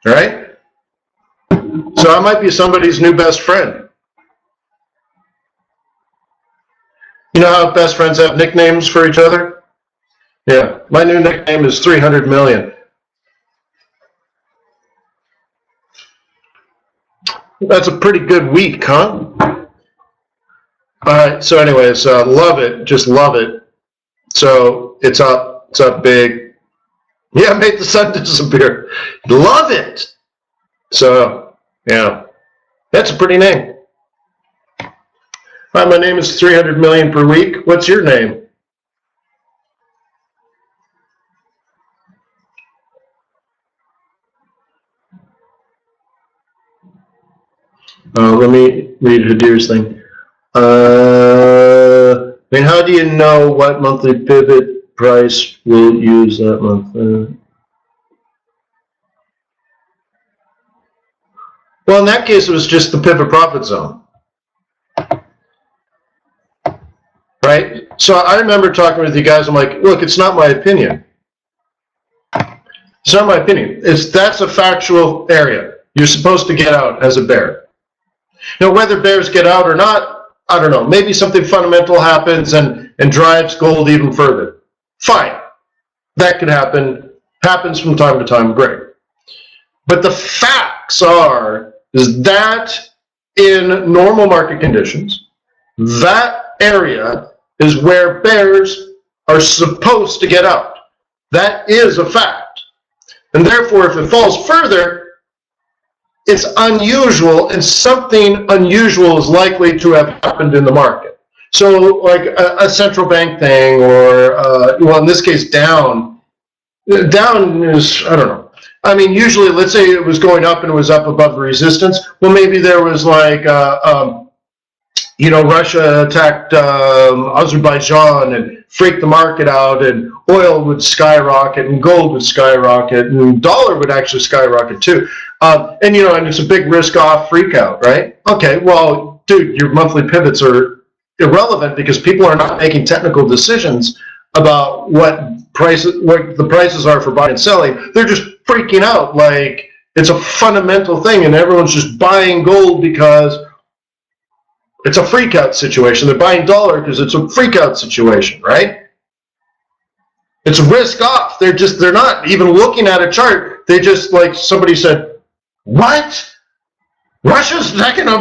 All right? So I might be somebody's new best friend. You know how best friends have nicknames for each other? Yeah, my new nickname is 300 million. That's a pretty good week, huh? All right, so anyways, love it, just love it. So it's up big. Yeah, make the sun disappear. Love it. So, yeah, that's a pretty name. Hi, my name is 300 million per week. What's your name? Let me read Hadir's thing. I mean, how do you know what monthly pivot price we'll use that month? Well, in that case, it was just the pivot profit zone. Right? So I remember talking with you guys, I'm like, look, it's not my opinion. It's not my opinion. That's a factual area. You're supposed to get out as a bear. Now, whether bears get out or not, I don't know. Maybe something fundamental happens and drives gold even further. Fine. That could happen. Happens from time to time. Great. But the facts is that in normal market conditions, that area is where bears are supposed to get out. That is a fact. And therefore, if it falls further, it's unusual, and something unusual is likely to have happened in the market. So like a central bank thing, or, well, in this case, down is, I don't know. I mean, usually, let's say it was going up and it was up above resistance. Well, maybe there was like, you know, Russia attacked Azerbaijan and freaked the market out, and oil would skyrocket, and gold would skyrocket, and dollar would actually skyrocket too. And you know, and it's a big risk-off freak out, right? Okay, well, dude, your monthly pivots are irrelevant because people are not making technical decisions about what the prices are for buying and selling. They're just freaking out like it's a fundamental thing, and everyone's just buying gold because It's a freak out situation. They're buying dollar because it's a freak out situation, right? It's risk off. They're not even looking at a chart. They just, like somebody said, what? Russia's attacking, buy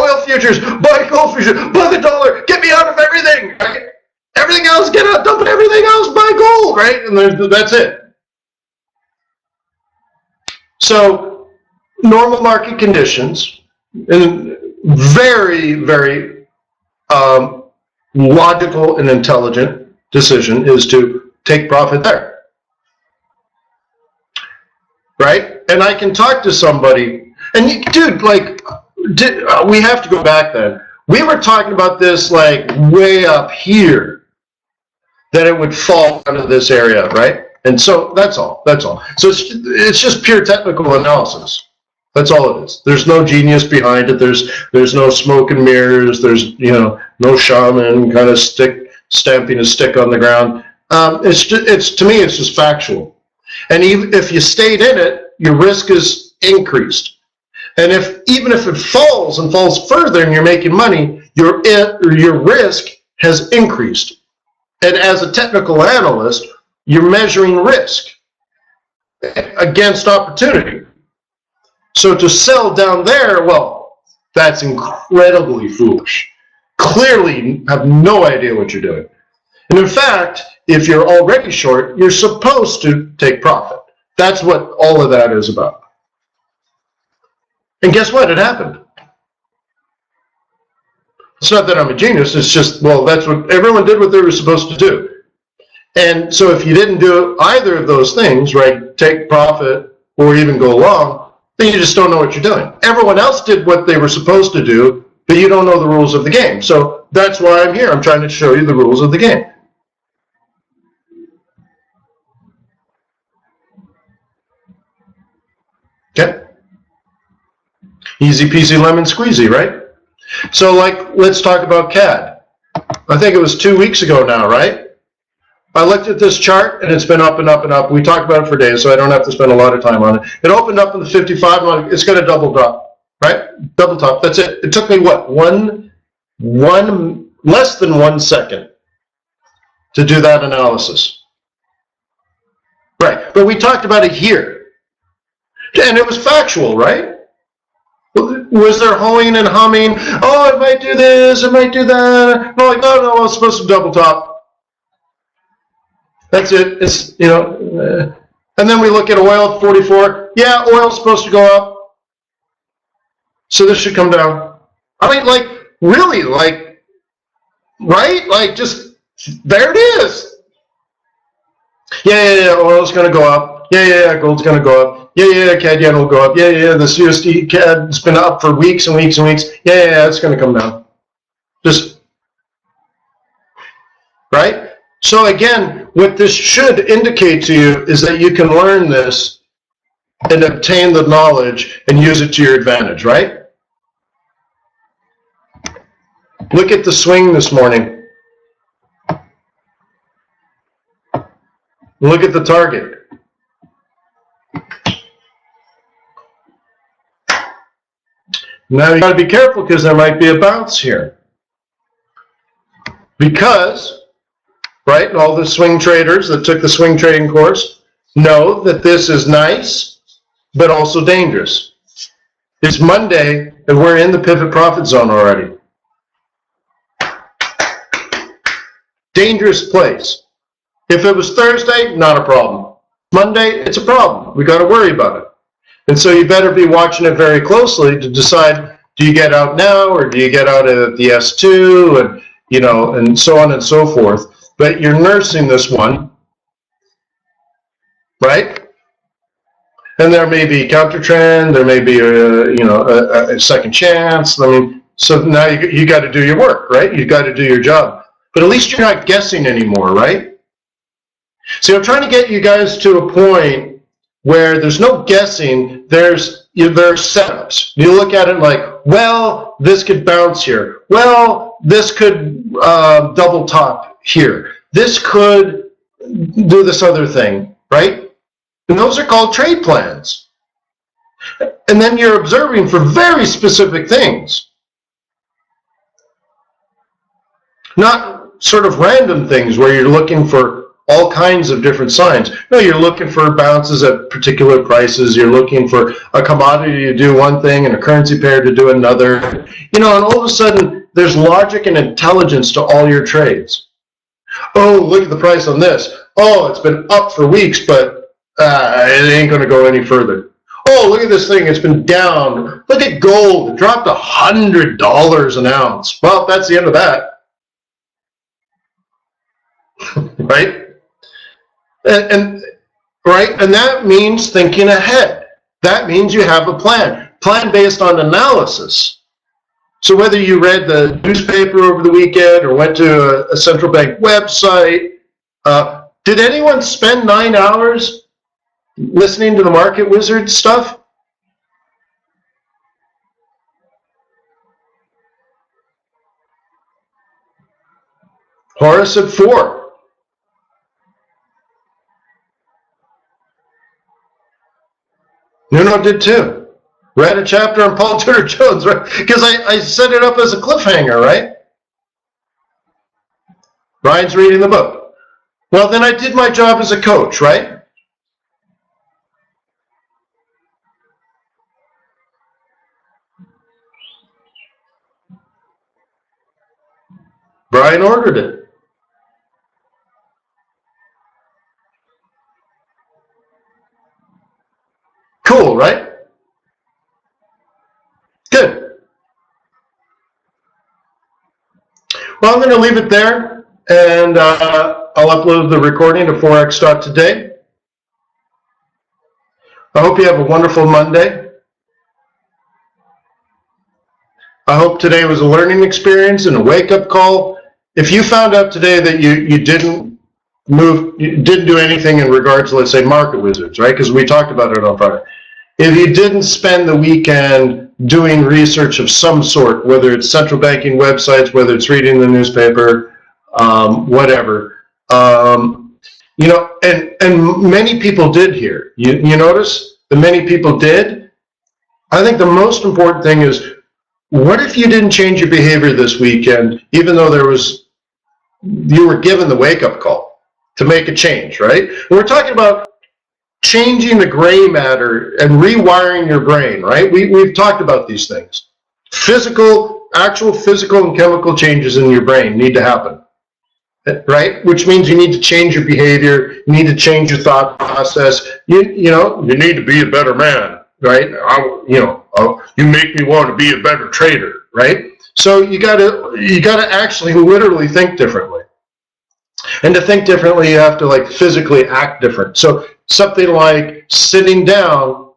oil futures, buy gold futures, buy the dollar, get me out of everything. Right? Everything else, get out, dump everything else, buy gold, right? And that's it. So, normal market conditions, and very, very logical and intelligent decision is to take profit there. Right? And I can talk to somebody, and dude, like, we have to go back then. We were talking about this like way up here, that it would fall out of this area, right? And so that's all. So it's just pure technical analysis. That's all it is. There's no genius behind it. There's no smoke and mirrors. There's no shaman kind of stamping a stick on the ground. It's to me it's just factual. And even if you stayed in it, your risk is increased. And even if it falls and falls further and you're making money, your risk has increased. And as a technical analyst, you're measuring risk against opportunity. So to sell down there, well, that's incredibly foolish. Clearly have no idea what you're doing. And in fact, if you're already short, you're supposed to take profit. That's what all of that is about. And guess what? It happened. It's not that I'm a genius. It's just, well, that's what everyone did what they were supposed to do. And so if you didn't do either of those things, right, take profit or even go long, then you just don't know what you're doing. Everyone else did what they were supposed to do, but you don't know the rules of the game. So that's why I'm here. I'm trying to show you the rules of the game. Okay? Easy peasy lemon squeezy, right? So, like, let's talk about CAD. I think it was 2 weeks ago now, right? I looked at this chart, and it's been up and up and up. We talked about it for days, so I don't have to spend a lot of time on it. It opened up in the 55. It's going to double drop, right? Double top. That's it. It took me, what, less than 1 second to do that analysis. Right. But we talked about it here. And it was factual, right? Was there hoeing and humming? Oh, it might do this, it might do that. No, like, no, it's supposed to double top. That's it. It's, and then we look at oil at 44. Yeah, oil's supposed to go up. So this should come down. I mean, like, really, like, right? Like, just, there it is. Yeah, oil's going to go up. Yeah, gold's going to go up. Yeah, CAD yen will go up. Yeah, this USD CAD's been up for weeks and weeks and weeks. Yeah, it's going to come down. Just, right? So again, what this should indicate to you is that you can learn this and obtain the knowledge and use it to your advantage, right? Look at the swing this morning. Look at the target. Now you got to be careful because there might be a bounce here. Because, right, all the swing traders that took the swing trading course know that this is nice, but also dangerous. It's Monday and we're in the pivot profit zone already. Dangerous place. If it was Thursday, not a problem. Monday, it's a problem. We got to worry about it. And so you better be watching it very closely to decide, do you get out now or do you get out at the S2 and, and so on and so forth. But you're nursing this one, right? And there may be counter trend, there may be a second chance. I mean, so now you got to do your work, right? You got to do your job. But at least you're not guessing anymore, right? See, I'm trying to get you guys to a point where there's no guessing, there's setups. You look at it like, well, this could bounce here. Well, this could double top here. This could do this other thing, right? And those are called trade plans. And then you're observing for very specific things. Not sort of random things where you're looking for all kinds of different signs. No, you're looking for bounces at particular prices. You're looking for a commodity to do one thing and a currency pair to do another. You know, and all of a sudden, there's logic and intelligence to all your trades. Oh, look at the price on this. Oh, it's been up for weeks, but it ain't going to go any further. Oh, look at this thing. It's been down. Look at gold. It dropped $100 an ounce. Well, that's the end of that. Right? And that means thinking ahead. That means you have a plan based on analysis. So whether you read the newspaper over the weekend or went to a central bank website, did anyone spend 9 hours listening to the market wizard stuff? Horace at 4. Nuno did too. Read a chapter on Paul Tudor Jones, right? Because I set it up as a cliffhanger, right? Ryan's reading the book. Well, then I did my job as a coach, right? Brian ordered it. Cool, right? Good. Well, I'm going to leave it there, and I'll upload the recording to Forex.Today. I hope you have a wonderful Monday. I hope today was a learning experience and a wake-up call. If you found out today that you didn't do anything in regards to, let's say, market wizards, right? Because we talked about it on Friday. If you didn't spend the weekend doing research of some sort, whether it's central banking websites, whether it's reading the newspaper, whatever, you know, and many people did here. You notice that many people did? I think the most important thing is, what if you didn't change your behavior this weekend, even though you were given the wake-up call to make a change, right? And we're talking about changing the gray matter and rewiring your brain, right? We've talked about these things. Actual physical and chemical changes in your brain need to happen, right? Which means you need to change your behavior, you need to change your thought process. You need to be a better man, right? You make me want to be a better trader, right? So you gotta actually literally think differently. And to think differently, you have to like physically act different. So something like sitting down,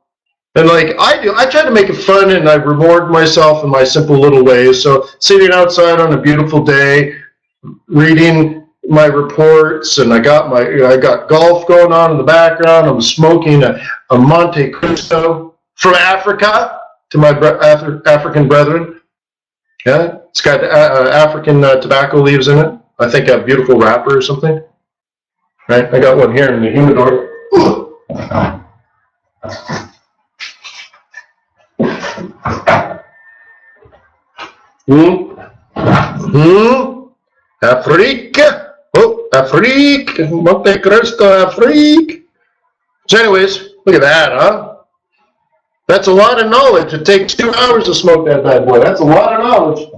and like I try to make it fun and I reward myself in my simple little ways. So sitting outside on a beautiful day, reading my reports, and I got golf going on in the background. I'm smoking a Monte Cristo from Africa to my African brethren. Yeah, it's got African tobacco leaves in it. I think a beautiful wrapper or something. Right, I got one here in the humidor. Afrique. Oh, Afrique. Monte Cristo, Afrique. So anyways, look at that, huh? That's a lot of knowledge. It takes 2 hours to smoke that bad boy. That's a lot of knowledge.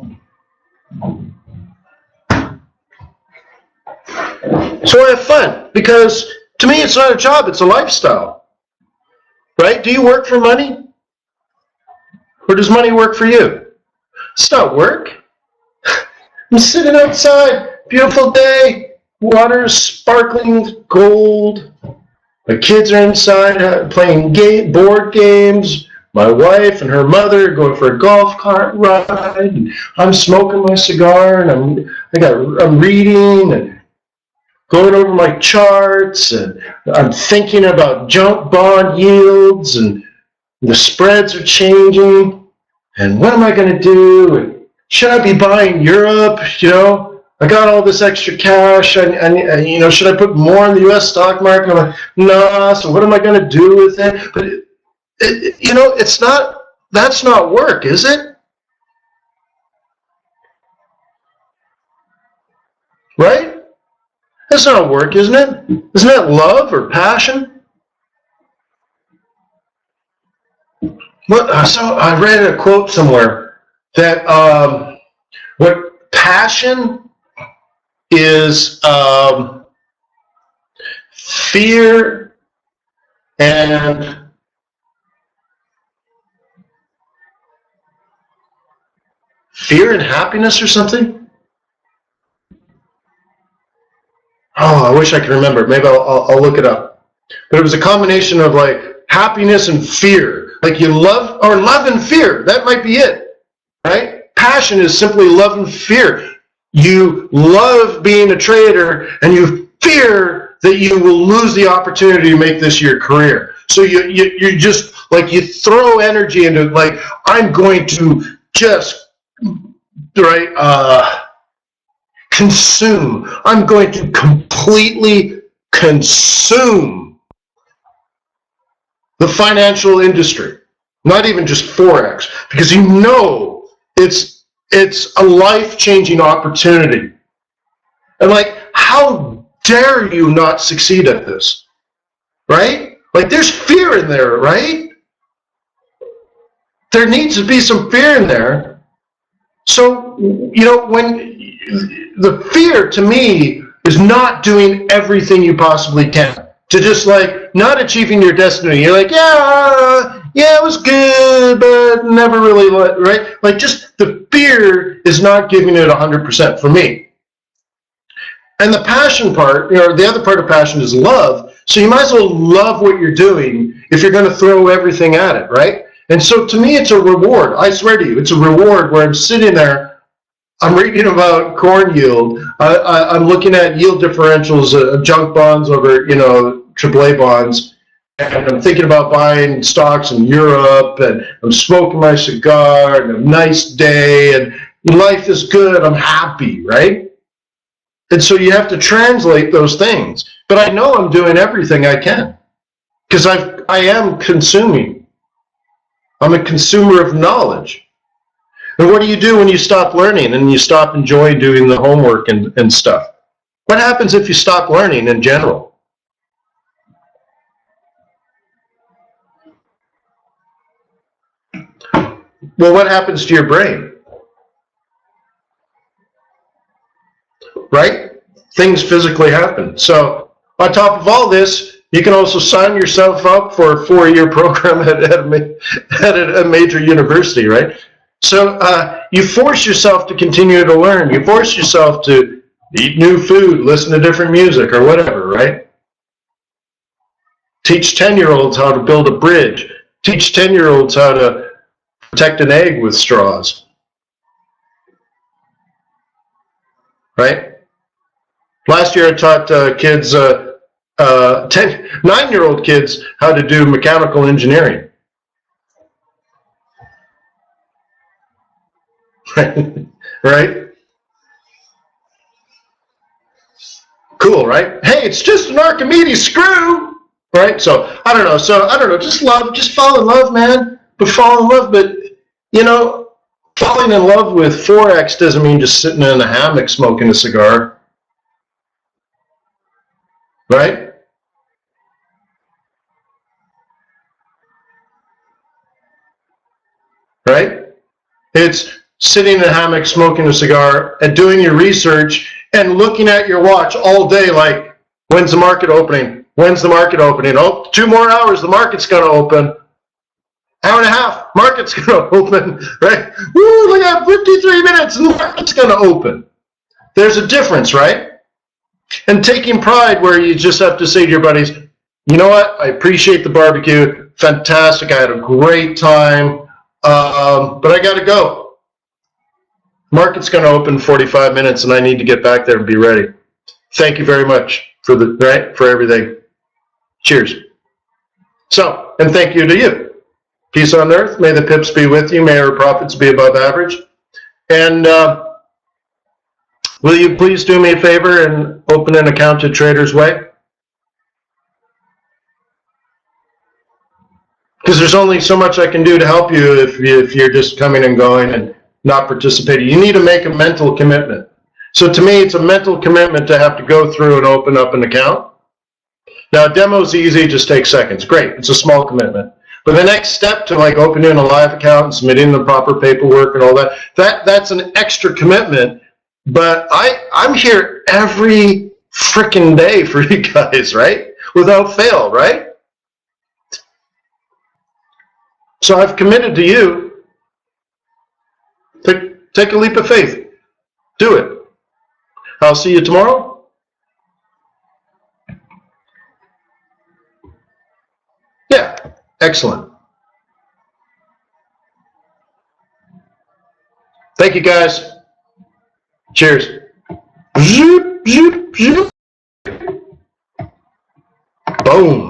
So I have fun, because to me it's not a job, it's a lifestyle. Right? Do you work for money? Or does money work for you? It's not work. I'm sitting outside, beautiful day, water is sparkling gold. My kids are inside playing board games. My wife and her mother are going for a golf cart ride. And I'm smoking my cigar, and I'm reading and going over my charts, and I'm thinking about junk bond yields, and the spreads are changing, and what am I going to do? And should I be buying Europe? I got all this extra cash, and should I put more in the U.S. stock market? I'm like, nah. So what am I going to do with it? But you know, it's not, that's not work, is it? Right? That's not work, isn't it? Isn't that love or passion? So I read a quote somewhere that what passion is fear and happiness or something. Oh, I wish I could remember. Maybe I'll look it up. But it was a combination of like happiness and fear. Like you love, or love and fear. That might be it, right? Passion is simply love and fear. You love being a trader and you fear that you will lose the opportunity to make this your career. So you just like, you throw energy into like, I'm going to just, right, consume. I'm going to completely consume the financial industry, not even just Forex, because you know it's a life-changing opportunity. And like, how dare you not succeed at this, right? Like there's fear in there, right? There needs to be some fear in there. So, you know, when the fear to me is not doing everything you possibly can, to just like not achieving your destiny. You're like, yeah, it was good, but never really, right? Like just the fear is not giving it 100% for me. And the passion part, you know, the other part of passion is love. So you might as well love what you're doing if you're going to throw everything at it, right? And so to me, it's a reward. I swear to you, it's a reward where I'm sitting there, I'm reading about corn yield, I'm looking at yield differentials of junk bonds over, you know, AAA bonds, and I'm thinking about buying stocks in Europe, and I'm smoking my cigar, and a nice day, and life is good, I'm happy, right? And so you have to translate those things. But I know I'm doing everything I can, because I am consuming. I'm a consumer of knowledge. And what do you do when you stop learning and you stop enjoying doing the homework and stuff? What happens if you stop learning in general? Well, what happens to your brain? Right? Things physically happen. So on top of all this, you can also sign yourself up for a 4-year program at a major university, right? So you force yourself to continue to learn. You force yourself to eat new food, listen to different music or whatever, right? Teach 10-year-olds how to build a bridge. Teach 10-year-olds how to protect an egg with straws. Right? Last year I taught kids, 9-year-old kids, how to do mechanical engineering. Right? Cool, right? Hey, it's just an Archimedes screw, right? So I don't know. Just love, just fall in love, man. But fall in love. But you know, falling in love with Forex doesn't mean just sitting in a hammock smoking a cigar, right? Right? It's sitting in a hammock smoking a cigar and doing your research and looking at your watch all day like, when's the market opening? When's the market opening? Oh, 2 more hours, the market's going to open. Hour and a half, market's going to open, right? Woo, look at 53 minutes and the market's going to open. There's a difference, right? And taking pride where you just have to say to your buddies, you know what? I appreciate the barbecue. Fantastic. I had a great time. But I got to go. Market's going to open 45 minutes and I need to get back there and be ready. Thank you very much for everything. Cheers. So, and thank you to you. Peace on earth. May the pips be with you. May our profits be above average. And will you please do me a favor and open an account at TradersWay? because there's only so much I can do to help you if you're just coming and going and not participating. You need to make a mental commitment. So to me, it's a mental commitment to have to go through and open up an account. Now, a demo's easy, just takes seconds. Great, it's a small commitment. But the next step to like opening a live account and submitting the proper paperwork and all that, that's an extra commitment. But I'm here every freaking day for you guys, right? Without fail, right? So I've committed to you. Take a leap of faith. Do it. I'll see you tomorrow. Yeah, excellent. Thank you, guys. Cheers. Zoop, zoop, zoop. Boom.